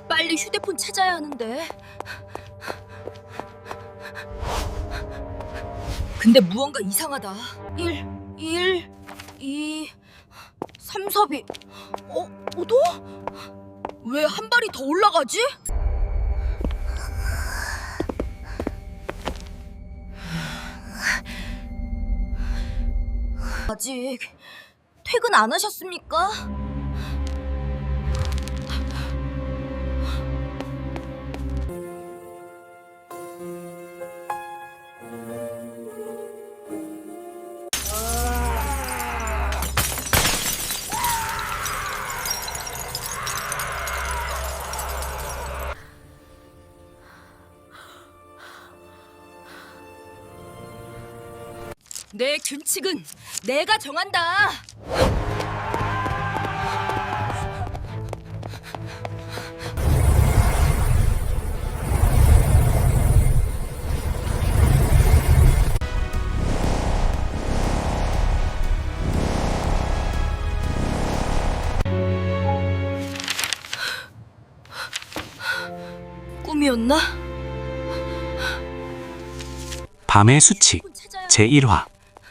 빨리 휴대폰 찾아야 하는데. 근데 무언가 이상하다. 1, 2, 3, 4비. 또? 왜 한 발이 더 올라가지? 아직 퇴근 안 하셨습니까? 내 규칙은 내가 정한다. 꿈이었나? 밤의 수칙 제1화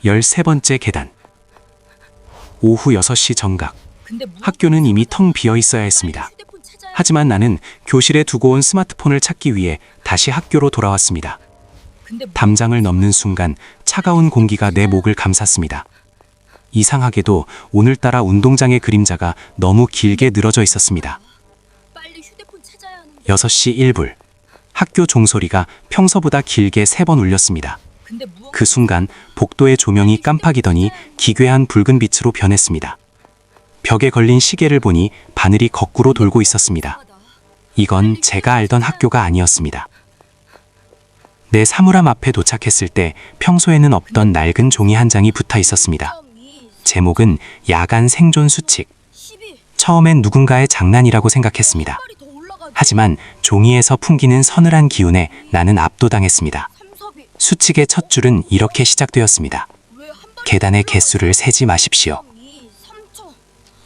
13번째 계단. 오후 6시 정각. 학교는 이미 텅 비어 있어야 했습니다. 하지만 나는 교실에 두고 온 스마트폰을 찾기 위해 다시 학교로 돌아왔습니다. 담장을 넘는 순간 차가운 공기가 내 목을 감쌌습니다. 이상하게도 오늘따라 운동장의 그림자가 너무 길게 늘어져 있었습니다. 6시 1분. 학교 종소리가 평소보다 길게 3번 울렸습니다. 그 순간 복도의 조명이 깜빡이더니 기괴한 붉은 빛으로 변했습니다. 벽에 걸린 시계를 보니 바늘이 거꾸로 돌고 있었습니다. 이건 제가 알던 학교가 아니었습니다. 내 사물함 앞에 도착했을 때 평소에는 없던 낡은 종이 한 장이 붙어 있었습니다. 제목은 야간 생존 수칙. 처음엔 누군가의 장난이라고 생각했습니다. 하지만 종이에서 풍기는 서늘한 기운에 나는 압도당했습니다. 수칙의 첫 줄은 이렇게 시작되었습니다. 계단의 개수를 세지 마십시오.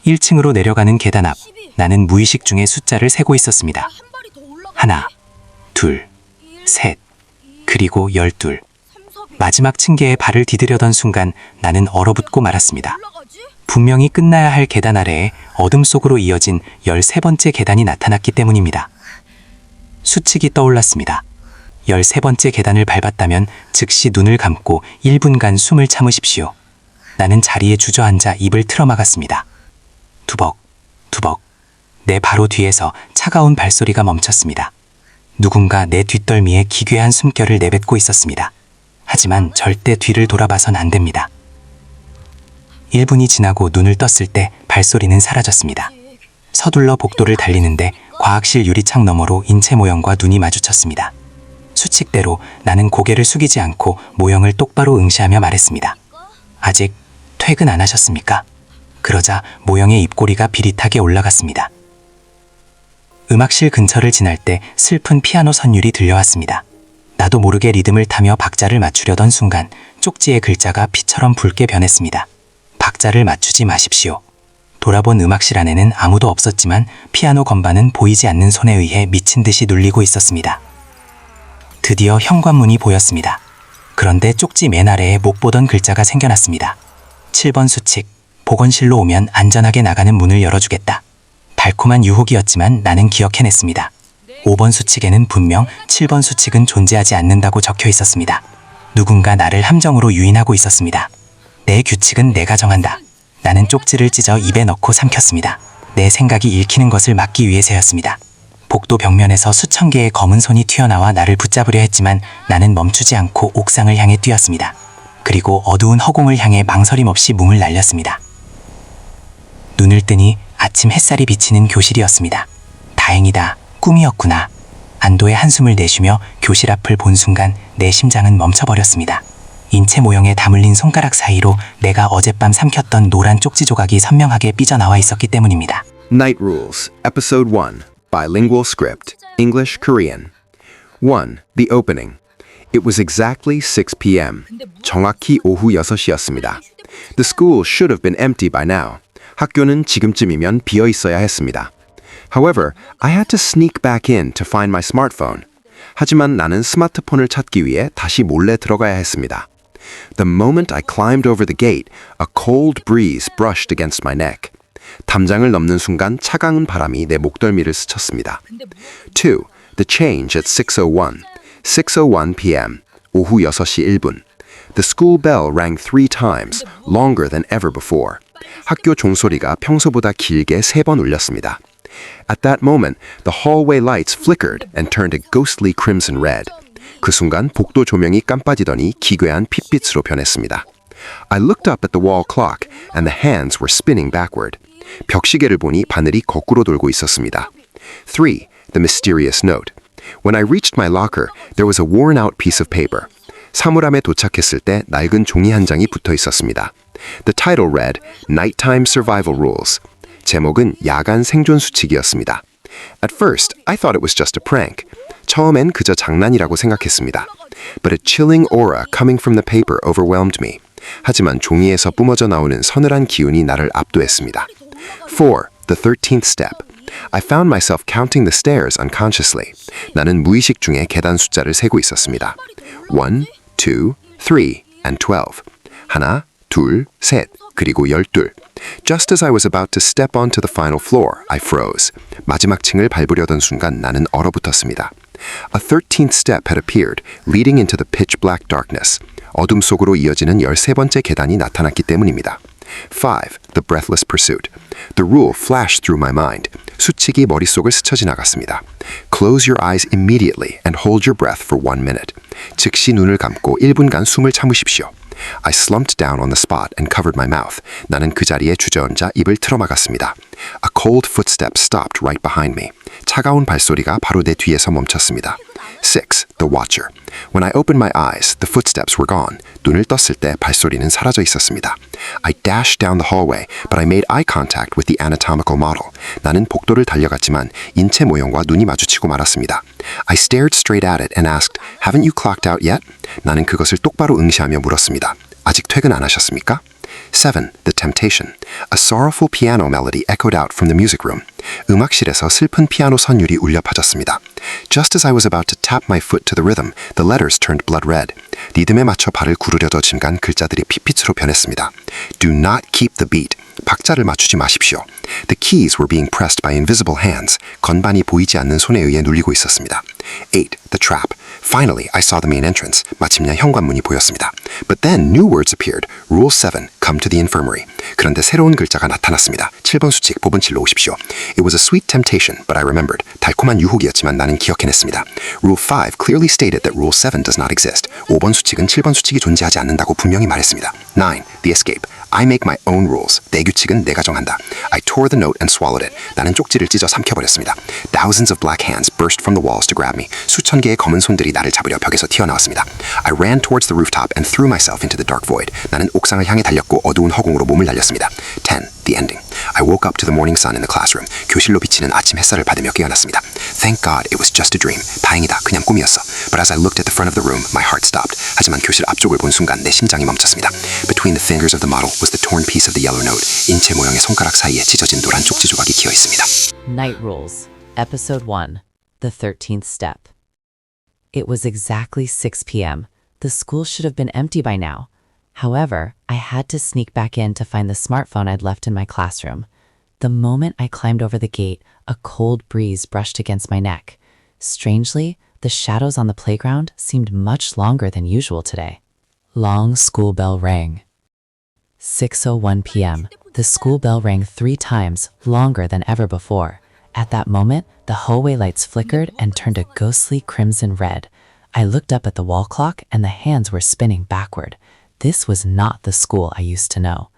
1층으로 내려가는 계단 앞, 나는 무의식 중에 숫자를 세고 있었습니다. 하나, 둘, 셋, 그리고 12. 마지막 층계에 발을 디디려던 순간 나는 얼어붙고 말았습니다. 분명히 끝나야 할 계단 아래에 어둠 속으로 이어진 13번째 계단이 나타났기 때문입니다. 수칙이 떠올랐습니다. 13번째 계단을 밟았다면 즉시 눈을 감고 1분간 숨을 참으십시오. 나는 자리에 주저앉아 입을 틀어막았습니다. 두벅, 두벅. 내 바로 뒤에서 차가운 발소리가 멈췄습니다. 누군가 내 뒷덜미에 기괴한 숨결을 내뱉고 있었습니다. 하지만 절대 뒤를 돌아봐선 안 됩니다. 1분이 지나고 눈을 떴을 때 발소리는 사라졌습니다. 서둘러 복도를 달리는데 과학실 유리창 너머로 인체 모형과 눈이 마주쳤습니다. 수칙대로 나는 고개를 숙이지 않고 모형을 똑바로 응시하며 말했습니다. 아직 퇴근 안 하셨습니까? 그러자 모형의 입꼬리가 비릿하게 올라갔습니다. 음악실 근처를 지날 때 슬픈 피아노 선율이 들려왔습니다. 나도 모르게 리듬을 타며 박자를 맞추려던 순간 쪽지의 글자가 피처럼 붉게 변했습니다. 박자를 맞추지 마십시오. 돌아본 음악실 안에는 아무도 없었지만 피아노 건반은 보이지 않는 손에 의해 미친 듯이 눌리고 있었습니다. 드디어 현관문이 보였습니다. 그런데 쪽지 맨 아래에 못 보던 글자가 생겨났습니다. 7번 수칙, 보건실로 오면 안전하게 나가는 문을 열어주겠다. 달콤한 유혹이었지만 나는 기억해냈습니다. 5번 수칙에는 분명 7번 수칙은 존재하지 않는다고 적혀 있었습니다. 누군가 나를 함정으로 유인하고 있었습니다. 내 규칙은 내가 정한다. 나는 쪽지를 찢어 입에 넣고 삼켰습니다. 내 생각이 읽히는 것을 막기 위해서였습니다. 복도 벽면에서 수천 개의 검은 손이 튀어나와 나를 붙잡으려 했지만 나는 멈추지 않고 옥상을 향해 뛰었습니다. 그리고 어두운 허공을 향해 망설임 없이 몸을 날렸습니다. 눈을 뜨니 아침 햇살이 비치는 교실이었습니다. 다행이다. 꿈이었구나. 안도의 한숨을 내쉬며 교실 앞을 본 순간 내 심장은 멈춰버렸습니다. 인체 모형에 다물린 손가락 사이로 내가 어젯밤 삼켰던 노란 쪽지 조각이 선명하게 삐져나와 있었기 때문입니다. Night Rules, Episode 1, Bilingual Script, English, Korean. 1. The Opening. It was exactly 6 p.m. 정확히 오후 6시였습니다. The school should have been empty by now. 학교는 지금쯤이면 비어 있어야 했습니다. However, I had to sneak back in to find my smartphone. 하지만 나는 스마트폰을 찾기 위해 다시 몰래 들어가야 했습니다. The moment I climbed over the gate, a cold breeze brushed against my neck. 담장을 넘는 순간 차가운 바람이 내 목덜미를 스쳤습니다. 2. The change at 6:01. 6:01 p.m. 오후 6시 1분. The school bell rang 3 times, longer than ever before. 학교 종소리가 평소보다 길게 3번 울렸습니다. At that moment, the hallway lights flickered and turned a ghostly crimson red. 그 순간 복도 조명이 깜빠지더니 기괴한 핏빛으로 변했습니다. I looked up at the wall clock and the hands were spinning backward. 벽시계를 보니 바늘이 거꾸로 돌고 있었습니다. 3. The mysterious note. When I reached my locker, there was a worn-out piece of paper. 사물함에 도착했을 때 낡은 종이 한 장이 붙어 있었습니다. The title read, Nighttime Survival Rules. 제목은 야간 생존 수칙이었습니다. At first, I thought it was just a prank. 처음엔 그저 장난이라고 생각했습니다. But a chilling aura coming from the paper overwhelmed me. 하지만 종이에서 뿜어져 나오는 서늘한 기운이 나를 압도했습니다. 4. The 13th step. I found myself counting the stairs unconsciously. 나는 무의식 중에 계단 숫자를 세고 있었습니다. 1, 2, 3, and 12. 하나, 둘, 셋, 그리고 12. Just as I was about to step onto the final floor, I froze. 마지막 층을 밟으려던 순간 나는 얼어붙었습니다. A 13th step had appeared, leading into the pitch black darkness. 어둠 속으로 이어지는 13번째 계단이 나타났기 때문입니다. 5. The breathless pursuit. The rule flashed through my mind. 수칙이 머릿속을 스쳐 지나갔습니다. Close your eyes immediately and hold your breath for 1 minute. 즉시 눈을 감고 1분간 숨을 참으십시오. I slumped down on the spot and covered my mouth. 나는 그 자리에 주저앉아 입을 틀어막았습니다. A cold footstep stopped right behind me. 차가운 발소리가 바로 내 뒤에서 멈췄습니다. 6. The watcher. When I opened my eyes, the footsteps were gone. 눈을 떴을 때 발소리는 사라져 있었습니다. I dashed down the hallway, but I made eye contact with the anatomical model. 나는 복도를 달려갔지만 인체 모형과 눈이 마주치고 말았습니다. I stared straight at it and asked, "Haven't you clocked out yet?" 나는 그것을 똑바로 응시하며 물었습니다. 아직 퇴근 안 하셨습니까? 7. The Temptation. A sorrowful piano melody echoed out from the music room. 음악실에서 슬픈 피아노 선율이 울려 퍼졌습니다. Just as I was about to tap my foot to the rhythm, the letters turned blood red. 리듬에 맞춰 발을 구르려던 순간 글자들이 핏빛으로 변했습니다. Do not keep the beat. 박자를 맞추지 마십시오. The keys were being pressed by invisible hands. 건반이 보이지 않는 손에 의해 눌리고 있었습니다. 8. The Trap. Finally, I saw the main entrance. 마침내 현관문이 보였습니다. But then new words appeared. Rule 7. Come to the infirmary. 그런데 새로운 글자가 나타났습니다. 7번 수칙, 보분실로 오십시오. It was a sweet temptation, but I remembered. 달콤한 유혹이었지만 나는 기억해냈습니다. Rule 5 clearly stated that Rule 7 does not exist. 5번 수칙은 7번 수칙이 존재하지 않는다고 분명히 말했습니다. 9. The Escape. I make my own rules. 내 규칙은 내가 정한다. I tore the note and swallowed it. 나는 쪽지를 찢어 삼켜버렸습니다. Thousands of black hands burst from the walls to grab me. 수천 개의 검은 손들이 나를 잡으려 벽에서 튀어나왔습니다. I ran towards the rooftop and threw myself into the dark void. 나는 옥상을 향해 달렸고 어두운 허공으로 몸을 날렸습니다. 10. The ending. I woke up to the morning sun in the classroom. 교실로 비치는 아침 햇살을 받으며 깨어났습니다. Thank God it was just a dream. 다행이다. 그냥 꿈이었어. But as I looked at the front of the room, my heart stopped. 하지만 교실 앞쪽을 본 순간 내 심장이 멈췄습니다. Between the fingers of the model was the torn piece of the yellow note. 인체 모형의 손가락 사이에 찢어진 노란 쪽지 조각이 끼어 있습니다. Night Rules, Episode 1, The 13th Step. It was exactly 6 p.m. The school should have been empty by now. However, I had to sneak back in to find the smartphone I'd left in my classroom. The moment I climbed over the gate, a cold breeze brushed against my neck. Strangely, the shadows on the playground seemed much longer than usual today. Long school bell rang. 6:01 p.m. The school bell rang 3 times, longer than ever before. At that moment, the hallway lights flickered and turned a ghostly crimson red. I looked up at the wall clock and the hands were spinning backward. This was not the school I used to know.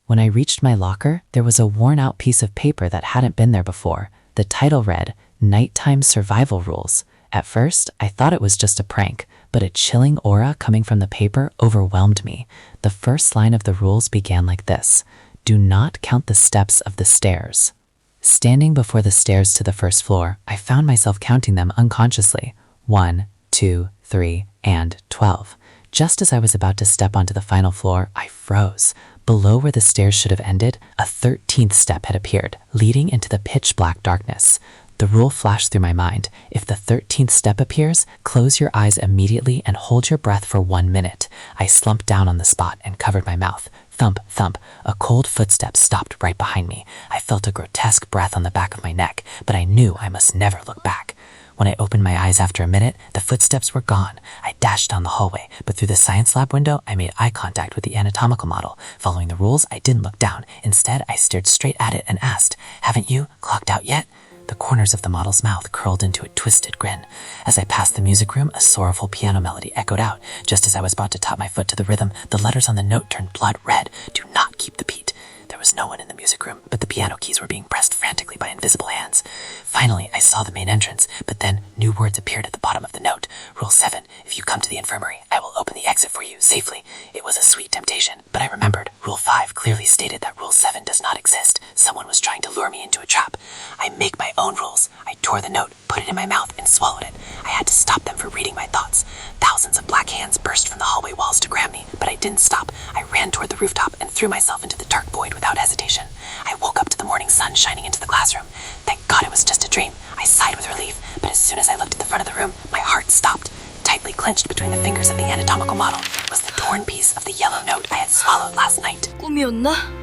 When I reached my locker, there was a worn-out piece of paper that hadn't been there before. The title read, Nighttime Survival Rules. At first, I thought it was just a prank, but a chilling aura coming from the paper overwhelmed me. The first line of the rules began like this: Do not count the steps of the stairs. Standing before the stairs to the first floor, I found myself counting them unconsciously. 1, 2, 3, and 12. Just as I was about to step onto the final floor, I froze. Below where the stairs should have ended, a 13th step had appeared, leading into the pitch black darkness. The rule flashed through my mind. If the 13th step appears, close your eyes immediately and hold your breath for 1 minute. I slumped down on the spot and covered my mouth. Thump, thump. A cold footstep stopped right behind me. I felt a grotesque breath on the back of my neck, but I knew I must never look back. When I opened my eyes after a minute, the footsteps were gone. I dashed down the hallway, but through the science lab window, I made eye contact with the anatomical model. Following the rules, I didn't look down. Instead, I stared straight at it and asked, "Haven't you clocked out yet?" The corners of the model's mouth curled into a twisted grin. As I passed the music room, a sorrowful piano melody echoed out. Just as I was about to top my foot to the rhythm, the letters on the note turned blood red. "Do not keep the beat." There was no one in the music room, but the piano keys were being pressed frantically by invisible hands. Finally, I saw the main entrance, but then new words appeared at the bottom of the note. Rule 7, if you come to the infirmary, I will open the exit for you safely. It was a sweet temptation, but I remembered. Rule 5 clearly stated that Rule 7 does not exist. Someone was trying to lure me into a trap. I make my own rules. I tore the note, put it in my mouth, and swallowed it. I had to stop them from reading my thoughts. Thousands of black hands burst from the hallway walls to grab me, but I didn't stop. I ran toward the rooftop and threw myself into the dark void without hesitation. I woke up to the morning sun shining into the classroom. Thank God it was just a dream. I sighed with relief, but as soon as I looked at the front of the room, my heart stopped. Tightly clenched between the fingers of the anatomical model was the torn piece of the yellow note I had swallowed last night. 꿈이었나?